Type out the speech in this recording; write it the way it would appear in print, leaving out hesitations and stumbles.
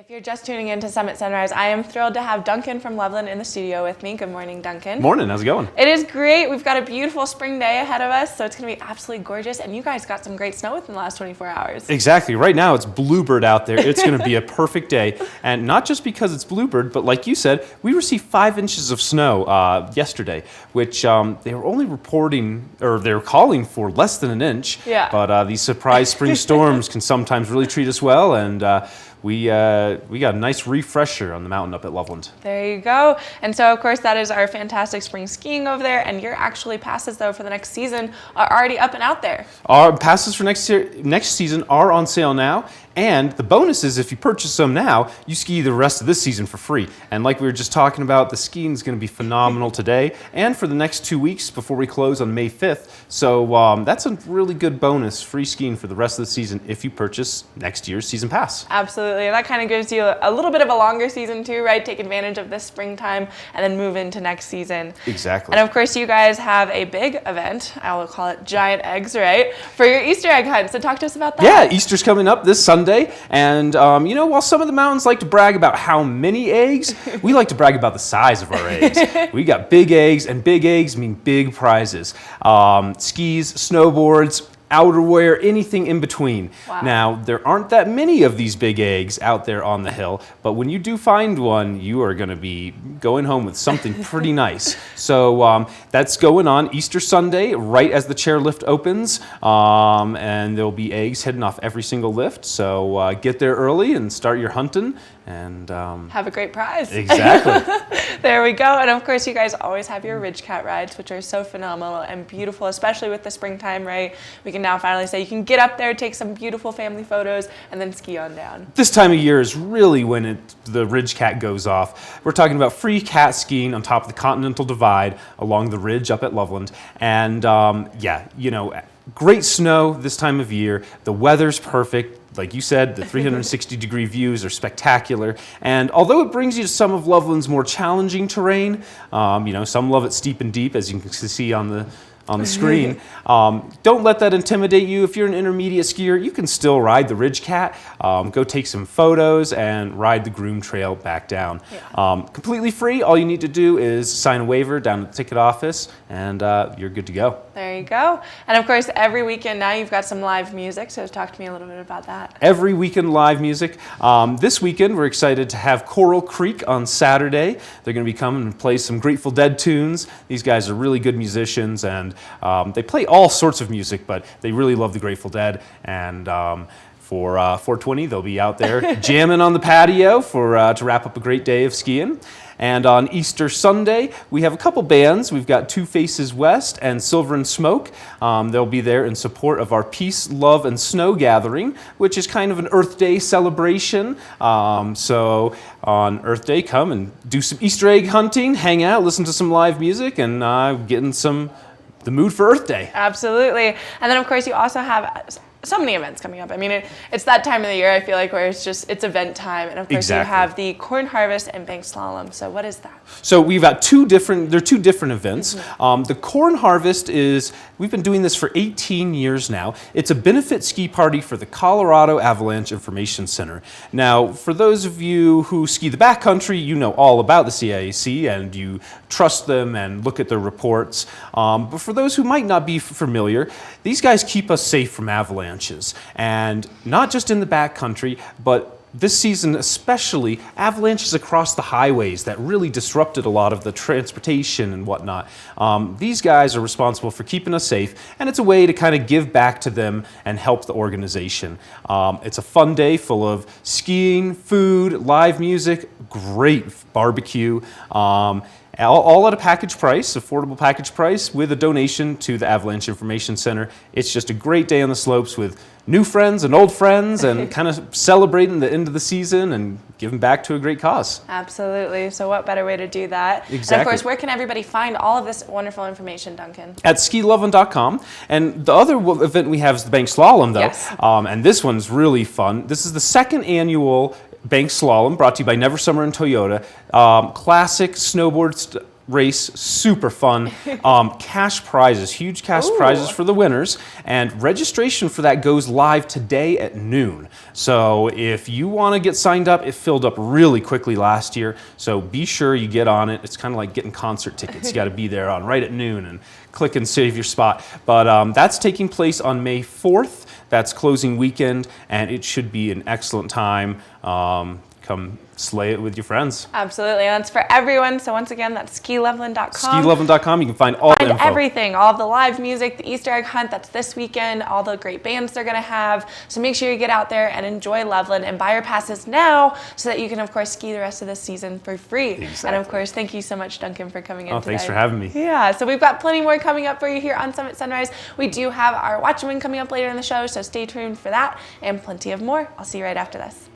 If you're just tuning in to Summit Sunrise, I am thrilled to have Duncan from Loveland in the studio with me. Good morning, Duncan. Morning, how's it going? It is great. We've got a beautiful spring day ahead of us, so it's going to be absolutely gorgeous. And you guys got some great snow within the last 24 hours. Exactly. Right now it's bluebird out there. It's going to be a perfect day. And not just because it's bluebird, but like you said, we received 5 inches of snow yesterday, which they were only reporting, or they were calling for less than an inch. Yeah. But these surprise spring storms can sometimes really treat us well. And we got a nice refresher on the mountain up at Loveland. There you go. And so, of course, that is our fantastic spring skiing over there. And your actually passes, though, for the next season are already up and out there. Our passes for next season are on sale now. And the bonus is if you purchase them now, you ski the rest of this season for free. And like we were just talking about, the skiing is going to be phenomenal today and for the next 2 weeks before we close on May 5th. So that's a really good bonus, free skiing for the rest of the season if you purchase next year's season pass. Absolutely. And that kind of gives you a little bit of a longer season too, right? Take advantage of this springtime and then move into next season. Exactly. And of course, you guys have a big event. I will call it Giant Eggs, right? For your Easter egg hunt. So talk to us about that. Yeah, Easter's coming up this Sunday. And, you know, while some of the mountains like to brag about how many eggs, we like to brag about the size of our eggs. We got big eggs, and big eggs mean big prizes. Skis, snowboards, outerwear, anything in between. Wow. Now, there aren't that many of these big eggs out there on the hill, but when you do find one, you are going to be going home with something pretty nice. So that's going on Easter Sunday, right as the chairlift opens, and there'll be eggs heading off every single lift. So get there early and start your hunting. And have a great prize. Exactly. There we go. And of course, you guys always have your Ridge Cat rides, which are so phenomenal and beautiful, especially with the springtime, right? We can now finally say you can get up there, take some beautiful family photos, and then ski on down. This time of year is really when the Ridge Cat goes off. We're talking about free cat skiing on top of the Continental Divide along the ridge up at Loveland. And yeah, you know, great snow this time of year. The weather's perfect. Like you said, the 360-degree views are spectacular. And although it brings you to some of Loveland's more challenging terrain, you know, some love it steep and deep, as you can see on the screen. Don't let that intimidate you. If you're an intermediate skier, you can still ride the Ridge Cat, go take some photos, and ride the Groom Trail back down. Yeah. Completely free. All you need to do is sign a waiver down at the ticket office, and you're good to go. There you go. And of course, every weekend now you've got some live music, so talk to me a little bit about that. Every weekend live music. This weekend we're excited to have Coral Creek on Saturday. They're going to be coming and play some Grateful Dead tunes. These guys are really good musicians, and they play all sorts of music, but they really love the Grateful Dead. And for 420, they'll be out there jamming on the patio to wrap up a great day of skiing. And on Easter Sunday, we have a couple bands. We've got Two Faces West and Silver and Smoke. They'll be there in support of our Peace, Love, and Snow gathering, which is kind of an Earth Day celebration. So on Earth Day, come and do some Easter egg hunting, hang out, listen to some live music, and get in the mood for Earth Day. Absolutely. And then, of course, you also have so many events coming up. I mean, it's that time of the year, I feel like, where it's event time. And of course, exactly. You have the Corn Harvest and Bank Slalom. So what is that? So we've got two different events. Mm-hmm. The Corn Harvest we've been doing this for 18 years now. It's a benefit ski party for the Colorado Avalanche Information Center. Now, for those of you who ski the backcountry, you know all about the CIAC and you trust them and look at their reports. But for those who might not be familiar, these guys keep us safe from avalanches. And not just in the backcountry, but this season especially, avalanches across the highways that really disrupted a lot of the transportation and whatnot. These guys are responsible for keeping us safe, and it's a way to kind of give back to them and help the organization. It's a fun day full of skiing, food, live music, great barbecue, all at a package price, affordable package price, with a donation to the Avalanche Information Center. It's just a great day on the slopes with new friends and old friends and kind of celebrating the end of the season and giving back to a great cause. Absolutely. So what better way to do that? Exactly. And of course, where can everybody find all of this wonderful information, Duncan? At skiloveland.com. And the other event we have is the Bank Slalom, though. Yes. And this one's really fun. This is the second annual Bank Slalom, brought to you by Never Summer and Toyota. Classic snowboard race, super fun. Cash prizes, huge cash prizes for the winners, and registration for that goes live today at noon. So if you want to get signed up, it filled up really quickly last year, so be sure you get on it. It's kind of like getting concert tickets. You got to be there on right at noon and click and save your spot. But that's taking place on May 4th. That's closing weekend, and it should be an excellent time. Come slay it with your friends. Absolutely, and that's for everyone. So once again, that's skiloveland.com. Skiloveland.com, you can find all the info. Everything, all of the live music, the Easter egg hunt, that's this weekend, all the great bands they're gonna have. So make sure you get out there and enjoy Loveland and buy your passes now so that you can, of course, ski the rest of the season for free. Exactly. And of course, thank you so much, Duncan, for coming in today. Thanks for having me. Yeah, so we've got plenty more coming up for you here on Summit Sunrise. We do have our Watch and Win coming up later in the show, so stay tuned for that and plenty of more. I'll see you right after this.